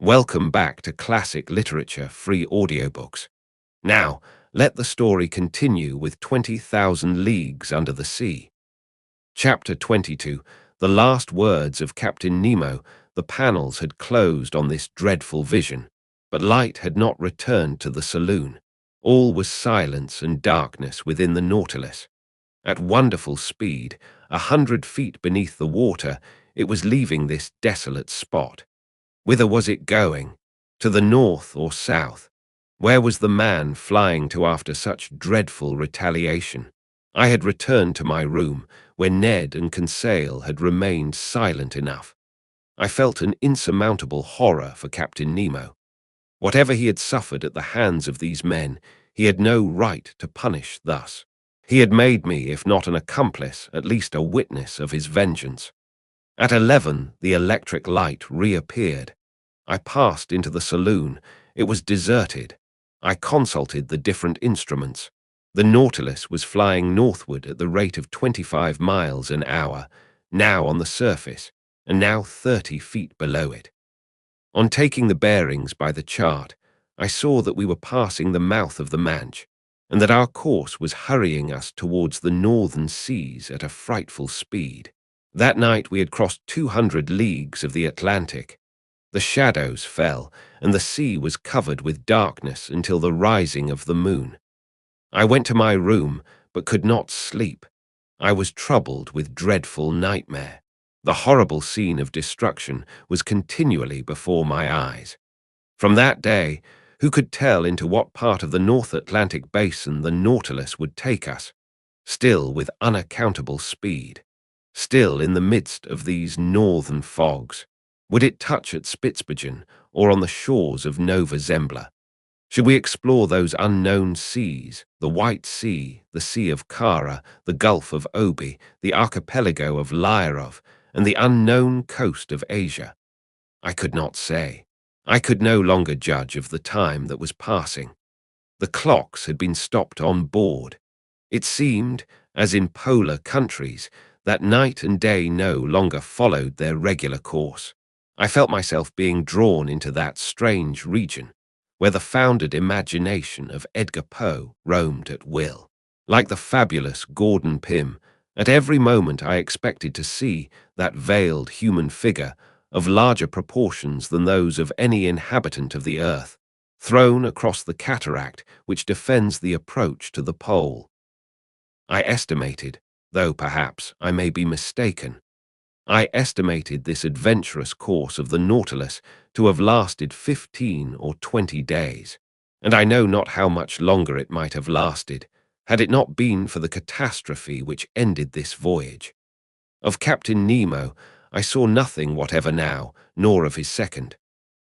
Welcome back to Classic Literature Free Audiobooks. Now, let the story continue with 20,000 Leagues Under the Sea. Chapter 22, The Last Words of Captain Nemo. The panels had closed on this dreadful vision, but light had not returned to the saloon. All was silence and darkness within the Nautilus. At wonderful speed, 100 feet beneath the water, it was leaving this desolate spot. Whither was it going? To the north or south? Where was the man flying to after such dreadful retaliation? I had returned to my room, where Ned and Conseil had remained silent enough. I felt an insurmountable horror for Captain Nemo. Whatever he had suffered at the hands of these men, he had no right to punish thus. He had made me, if not an accomplice, at least a witness of his vengeance. At 11, the electric light reappeared. I passed into the saloon. It was deserted. I consulted the different instruments. The Nautilus was flying northward at the rate of 25 miles an hour, now on the surface, and now 30 feet below it. On taking the bearings by the chart, I saw that we were passing the mouth of the Manche, and that our course was hurrying us towards the northern seas at a frightful speed. That night we had crossed 200 leagues of the Atlantic. The shadows fell, and the sea was covered with darkness until the rising of the moon. I went to my room, but could not sleep. I was troubled with dreadful nightmare. The horrible scene of destruction was continually before my eyes. From that day, who could tell into what part of the North Atlantic basin the Nautilus would take us, still with unaccountable speed? Still in the midst of these northern fogs, would it touch at Spitzbergen or on the shores of Nova Zembla? Should we explore those unknown seas, the White Sea, the Sea of Kara, the Gulf of Obi, the archipelago of Lyarov, and the unknown coast of Asia? I could not say. I could no longer judge of the time that was passing. The clocks had been stopped on board. It seemed, as in polar countries, that night and day no longer followed their regular course. I felt myself being drawn into that strange region, where the foundered imagination of Edgar Poe roamed at will. Like the fabulous Gordon Pym, at every moment I expected to see that veiled human figure of larger proportions than those of any inhabitant of the earth, thrown across the cataract which defends the approach to the pole. I estimated, though perhaps I may be mistaken, I estimated this adventurous course of the Nautilus to have lasted 15 or 20 days, and I know not how much longer it might have lasted, had it not been for the catastrophe which ended this voyage. Of Captain Nemo, I saw nothing whatever now, nor of his second.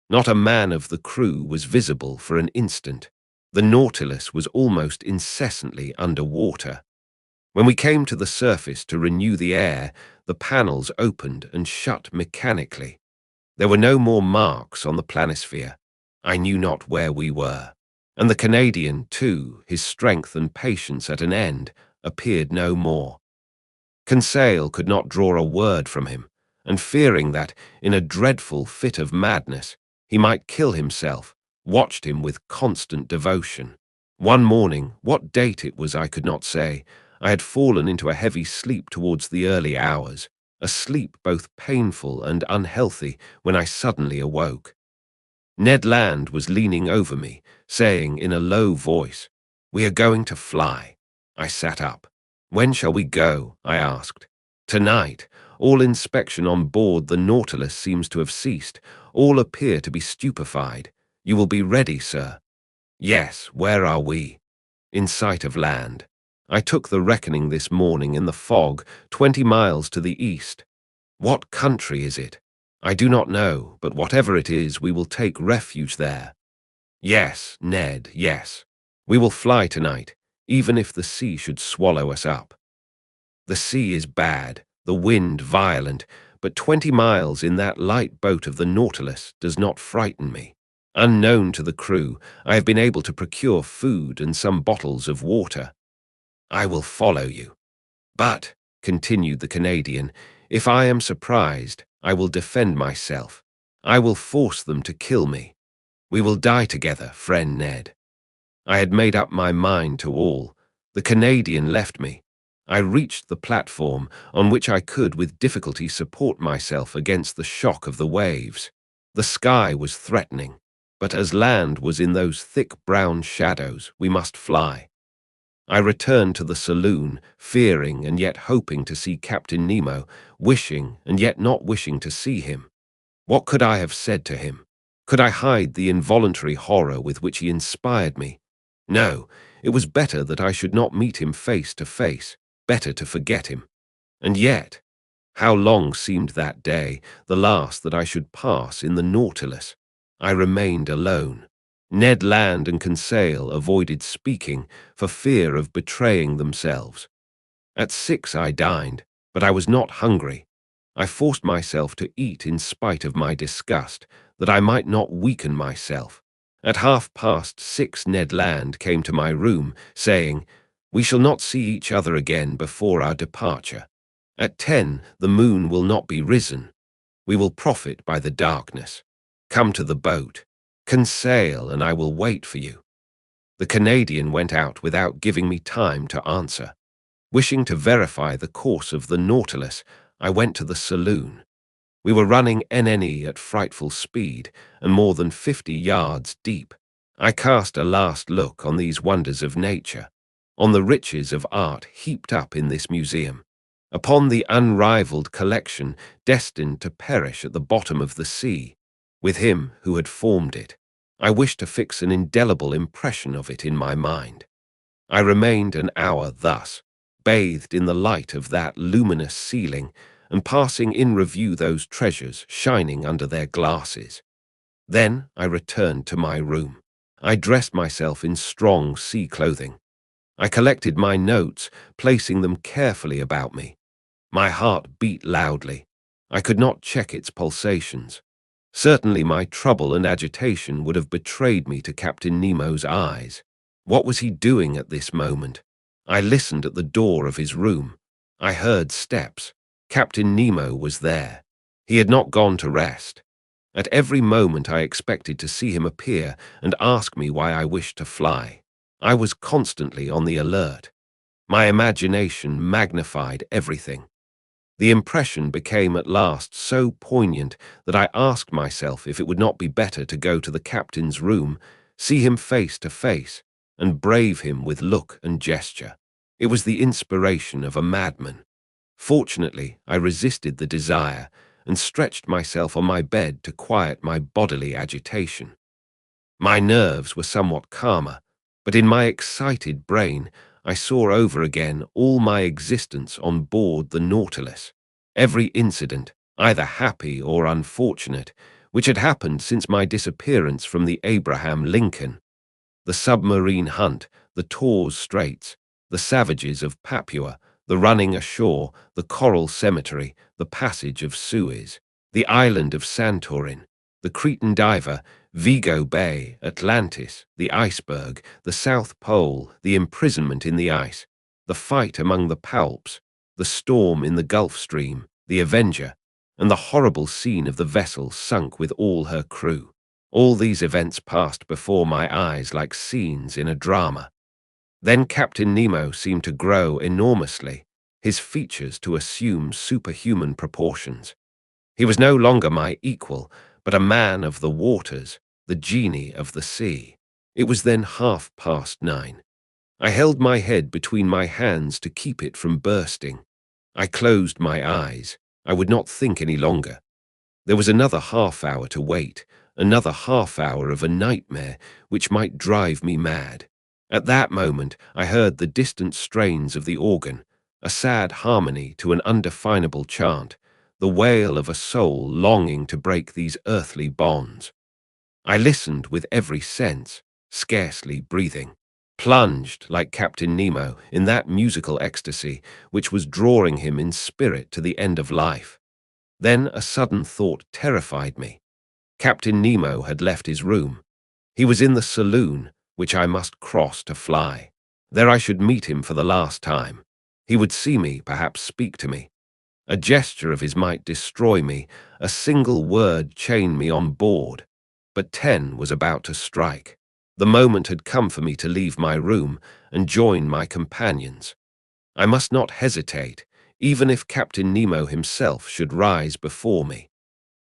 Not a man of the crew was visible for an instant. The Nautilus was almost incessantly under water. When we came to the surface to renew the air, the panels opened and shut mechanically. There were no more marks on the planisphere. I knew not where we were. And the Canadian, too, his strength and patience at an end, appeared no more. Conseil could not draw a word from him, and fearing that, in a dreadful fit of madness, he might kill himself, watched him with constant devotion. One morning, what date it was I could not say, I had fallen into a heavy sleep towards the early hours, a sleep both painful and unhealthy when I suddenly awoke. Ned Land was leaning over me, saying in a low voice, "We are going to fly." I sat up. "When shall we go?" I asked. "Tonight. All inspection on board the Nautilus seems to have ceased. All appear to be stupefied. You will be ready, sir?" "Yes. Where are we?" "In sight of land. I took the reckoning this morning in the fog, 20 miles to the east." "What country is it?" "I do not know, but whatever it is, we will take refuge there." "Yes, Ned, yes. We will fly tonight, even if the sea should swallow us up." "The sea is bad, the wind violent, but 20 miles in that light boat of the Nautilus does not frighten me. Unknown to the crew, I have been able to procure food and some bottles of water." "I will follow you. But," continued the Canadian, "if I am surprised, I will defend myself. I will force them to kill me. We will die together, friend Ned. I had made up my mind to all. The Canadian left me. I reached the platform on which I could with difficulty support myself against the shock of the waves. The sky was threatening, but as land was in those thick brown shadows, we must fly. I returned to the saloon, fearing and yet hoping to see Captain Nemo, wishing and yet not wishing to see him. What could I have said to him? Could I hide the involuntary horror with which he inspired me? No, it was better that I should not meet him face to face, better to forget him. And yet, how long seemed that day, the last that I should pass in the Nautilus? I remained alone. Ned Land and Conseil avoided speaking for fear of betraying themselves. At 6 I dined, but I was not hungry. I forced myself to eat in spite of my disgust, that I might not weaken myself. At 6:30 Ned Land came to my room, saying, "We shall not see each other again before our departure. At 10 the moon will not be risen. We will profit by the darkness. Come to the boat. Conseil and I will wait for you." The Canadian went out without giving me time to answer. Wishing to verify the course of the Nautilus, I went to the saloon. We were running NNE at frightful speed and more than 50 yards deep. I cast a last look on these wonders of nature, on the riches of art heaped up in this museum, upon the unrivaled collection destined to perish at the bottom of the sea, with him who had formed it. I wished to fix an indelible impression of it in my mind. I remained an hour thus, bathed in the light of that luminous ceiling, and passing in review those treasures shining under their glasses. Then I returned to my room. I dressed myself in strong sea clothing. I collected my notes, placing them carefully about me. My heart beat loudly. I could not check its pulsations. Certainly my trouble and agitation would have betrayed me to Captain Nemo's eyes. What was he doing at this moment? I listened at the door of his room. I heard steps. Captain Nemo was there. He had not gone to rest. At every moment I expected to see him appear and ask me why I wished to fly. I was constantly on the alert. My imagination magnified everything. The impression became at last so poignant that I asked myself if it would not be better to go to the captain's room, see him face to face, and brave him with look and gesture. It was the inspiration of a madman. Fortunately, I resisted the desire and stretched myself on my bed to quiet my bodily agitation. My nerves were somewhat calmer, but in my excited brain I saw over again all my existence on board the Nautilus. Every incident, either happy or unfortunate, which had happened since my disappearance from the Abraham Lincoln. The submarine hunt, the Torres Straits, the savages of Papua, the running ashore, the coral cemetery, the passage of Suez, the island of Santorin, the Cretan diver, Vigo Bay, Atlantis, the iceberg, the South Pole, the imprisonment in the ice, the fight among the palps, the storm in the Gulf Stream, the Avenger, and the horrible scene of the vessel sunk with all her crew. All these events passed before my eyes like scenes in a drama. Then Captain Nemo seemed to grow enormously, his features to assume superhuman proportions. He was no longer my equal, but a man of the waters, the genie of the sea. It was then 9:30. I held my head between my hands to keep it from bursting. I closed my eyes. I would not think any longer. There was another half-hour to wait, another half-hour of a nightmare which might drive me mad. At that moment I heard the distant strains of the organ, a sad harmony to an undefinable chant, the wail of a soul longing to break these earthly bonds. I listened with every sense, scarcely breathing, plunged like Captain Nemo in that musical ecstasy which was drawing him in spirit to the end of life. Then a sudden thought terrified me. Captain Nemo had left his room. He was in the saloon, which I must cross to fly. There I should meet him for the last time. He would see me, perhaps speak to me. A gesture of his might destroy me, a single word chain me on board. But 10 was about to strike. The moment had come for me to leave my room and join my companions. I must not hesitate, even if Captain Nemo himself should rise before me.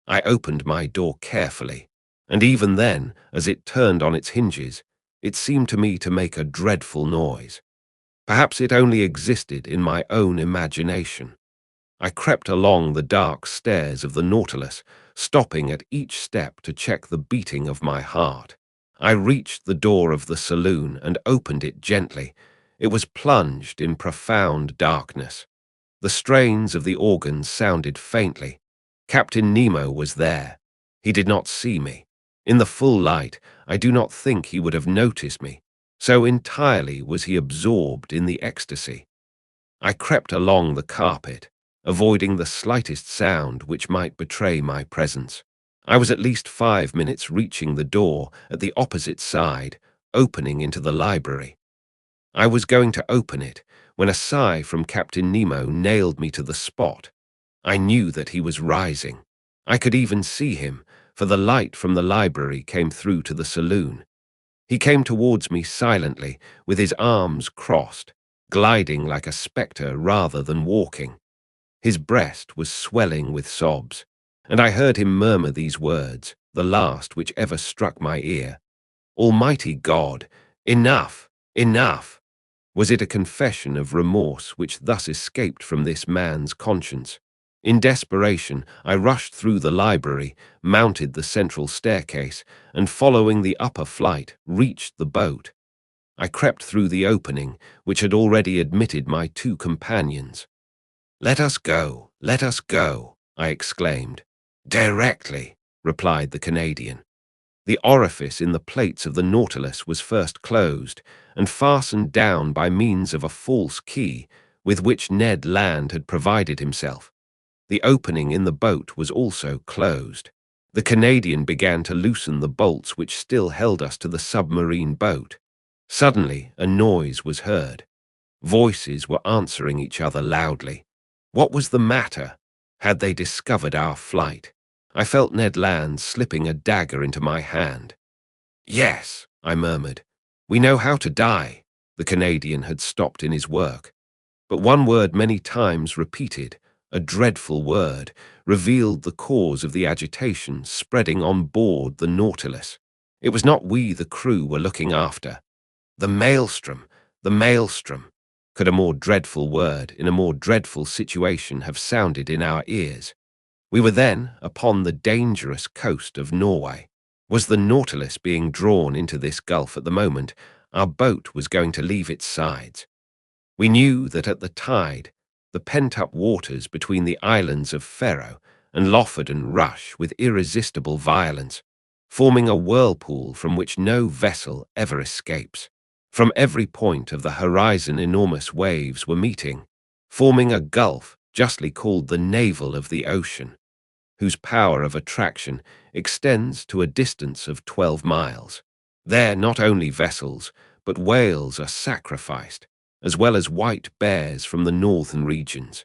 I opened my door carefully, and even then, as it turned on its hinges, it seemed to me to make a dreadful noise. Perhaps it only existed in my own imagination. I crept along the dark stairs of the Nautilus, stopping at each step to check the beating of my heart. I reached the door of the saloon and opened it gently. It was plunged in profound darkness. The strains of the organs sounded faintly. Captain Nemo was there. He did not see me. In the full light, I do not think he would have noticed me, so entirely was he absorbed in the ecstasy. I crept along the carpet, avoiding the slightest sound which might betray my presence. I was at least 5 minutes reaching the door at the opposite side, opening into the library. I was going to open it when a sigh from Captain Nemo nailed me to the spot. I knew that he was rising. I could even see him, for the light from the library came through to the saloon. He came towards me silently, with his arms crossed, gliding like a spectre rather than walking. His breast was swelling with sobs, and I heard him murmur these words, the last which ever struck my ear. Almighty God, enough, enough! Was it a confession of remorse which thus escaped from this man's conscience? In desperation, I rushed through the library, mounted the central staircase, and following the upper flight, reached the boat. I crept through the opening, which had already admitted my 2 companions. Let us go, I exclaimed. Directly, replied the Canadian. The orifice in the plates of the Nautilus was first closed and fastened down by means of a false key with which Ned Land had provided himself. The opening in the boat was also closed. The Canadian began to loosen the bolts which still held us to the submarine boat. Suddenly, a noise was heard. Voices were answering each other loudly. What was the matter? Had they discovered our flight? I felt Ned Land slipping a dagger into my hand. Yes, I murmured. We know how to die. The Canadian had stopped in his work. But one word many times repeated, a dreadful word, revealed the cause of the agitation spreading on board the Nautilus. It was not we, the crew, were looking after. The maelstrom, the maelstrom. Could a more dreadful word in a more dreadful situation have sounded in our ears? We were then upon the dangerous coast of Norway. Was the Nautilus being drawn into this gulf at the moment our boat was going to leave its sides? We knew that at the tide, the pent-up waters between the islands of Faroe and Lofoden rush with irresistible violence, forming a whirlpool from which no vessel ever escapes. From every point of the horizon enormous waves were meeting, forming a gulf justly called the navel of the ocean, whose power of attraction extends to a distance of 12 miles. There not only vessels, but whales are sacrificed, as well as white bears from the northern regions.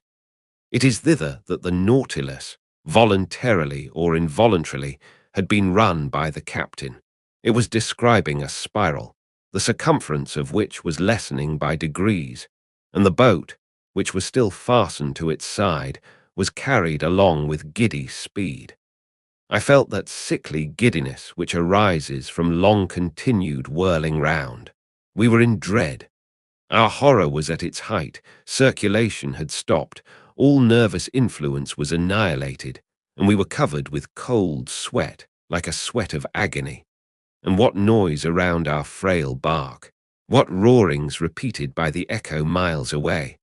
It is thither that the Nautilus, voluntarily or involuntarily, had been run by the captain. It was describing a spiral, the circumference of which was lessening by degrees, and the boat, which was still fastened to its side, was carried along with giddy speed. I felt that sickly giddiness which arises from long-continued whirling round. We were in dread. Our horror was at its height, circulation had stopped, all nervous influence was annihilated, and we were covered with cold sweat, like a sweat of agony. And what noise around our frail bark! What roarings repeated by the echo miles away!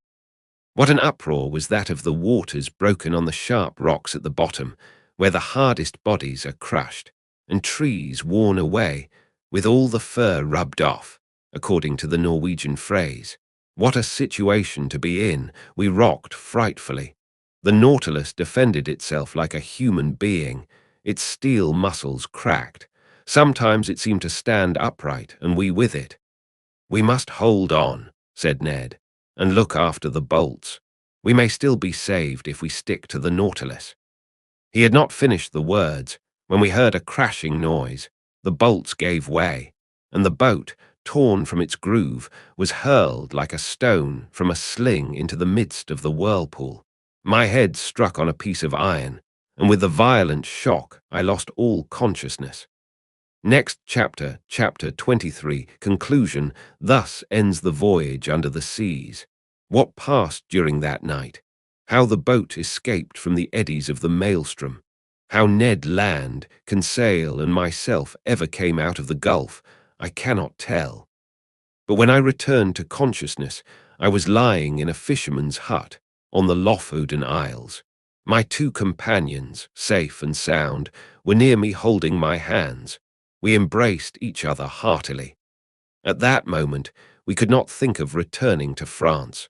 What an uproar was that of the waters broken on the sharp rocks at the bottom, where the hardest bodies are crushed, and trees worn away, with all the fur rubbed off, according to the Norwegian phrase. What a situation to be in! We rocked frightfully. The Nautilus defended itself like a human being, its steel muscles cracked. Sometimes it seemed to stand upright, and we with it. We must hold on, said Ned, and look after the bolts. We may still be saved if we stick to the Nautilus." He had not finished the words when we heard a crashing noise. The bolts gave way, and the boat, torn from its groove, was hurled like a stone from a sling into the midst of the whirlpool. My head struck on a piece of iron, and with the violent shock I lost all consciousness. Next chapter, chapter 23, conclusion. Thus ends the voyage under the seas. What passed during that night? How the boat escaped from the eddies of the maelstrom? How Ned Land, Conseil, and myself ever came out of the gulf, I cannot tell. But when I returned to consciousness, I was lying in a fisherman's hut on the Lofoden Isles. My two companions, safe and sound, were near me holding my hands. We embraced each other heartily. At that moment, we could not think of returning to France.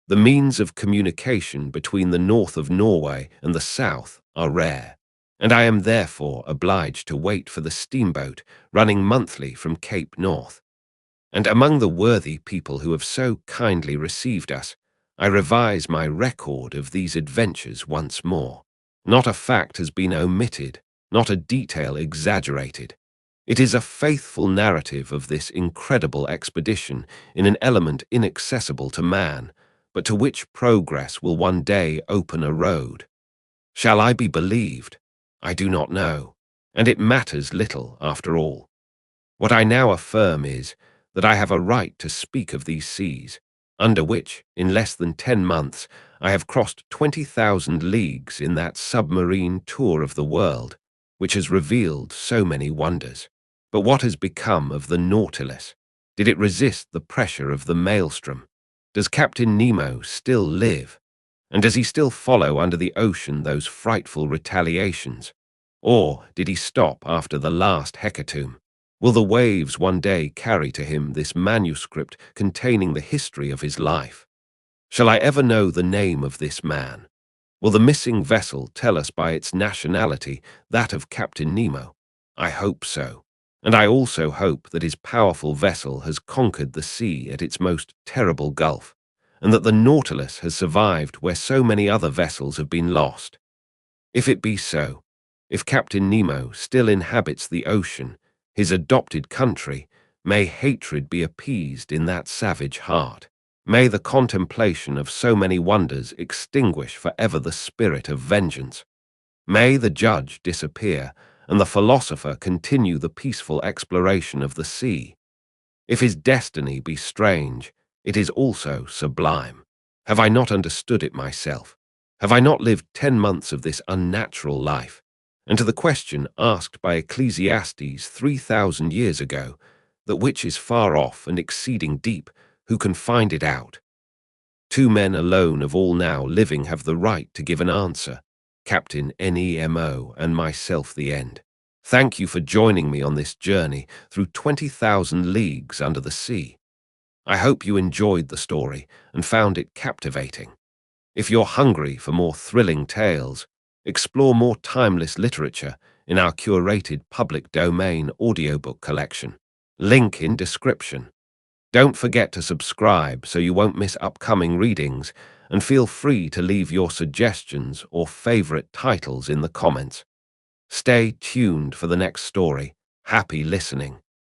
The means of communication between the north of Norway and the south are rare, and I am therefore obliged to wait for the steamboat running monthly from Cape North. And among the worthy people who have so kindly received us, I revise my record of these adventures once more. Not a fact has been omitted, not a detail exaggerated. It is a faithful narrative of this incredible expedition in an element inaccessible to man, but to which progress will one day open a road. Shall I be believed? I do not know, and it matters little after all. What I now affirm is that I have a right to speak of these seas, under which, in less than 10 months, I have crossed 20,000 leagues in that submarine tour of the world, which has revealed so many wonders. But what has become of the Nautilus? Did it resist the pressure of the maelstrom? Does Captain Nemo still live? And does he still follow under the ocean those frightful retaliations? Or did he stop after the last hecatomb? Will the waves one day carry to him this manuscript containing the history of his life? Shall I ever know the name of this man? Will the missing vessel tell us by its nationality that of Captain Nemo? I hope so. And I also hope that his powerful vessel has conquered the sea at its most terrible gulf, and that the Nautilus has survived where so many other vessels have been lost. If it be so, if Captain Nemo still inhabits the ocean, his adopted country, may hatred be appeased in that savage heart. May the contemplation of so many wonders extinguish forever the spirit of vengeance. May the judge disappear, and the philosopher continue the peaceful exploration of the sea. If his destiny be strange, it is also sublime. Have I not understood it myself? Have I not lived 10 months of this unnatural life? And to the question asked by Ecclesiastes 3,000 years ago, that which is far off and exceeding deep, who can find it out? 2 men alone of all now living have the right to give an answer, Captain Nemo and myself the end. Thank you for joining me on this journey through 20,000 leagues under the sea. I hope you enjoyed the story and found it captivating. If you're hungry for more thrilling tales, explore more timeless literature in our curated public domain audiobook collection. Link in description. Don't forget to subscribe so you won't miss upcoming readings, and feel free to leave your suggestions or favorite titles in the comments. Stay tuned for the next story. Happy listening.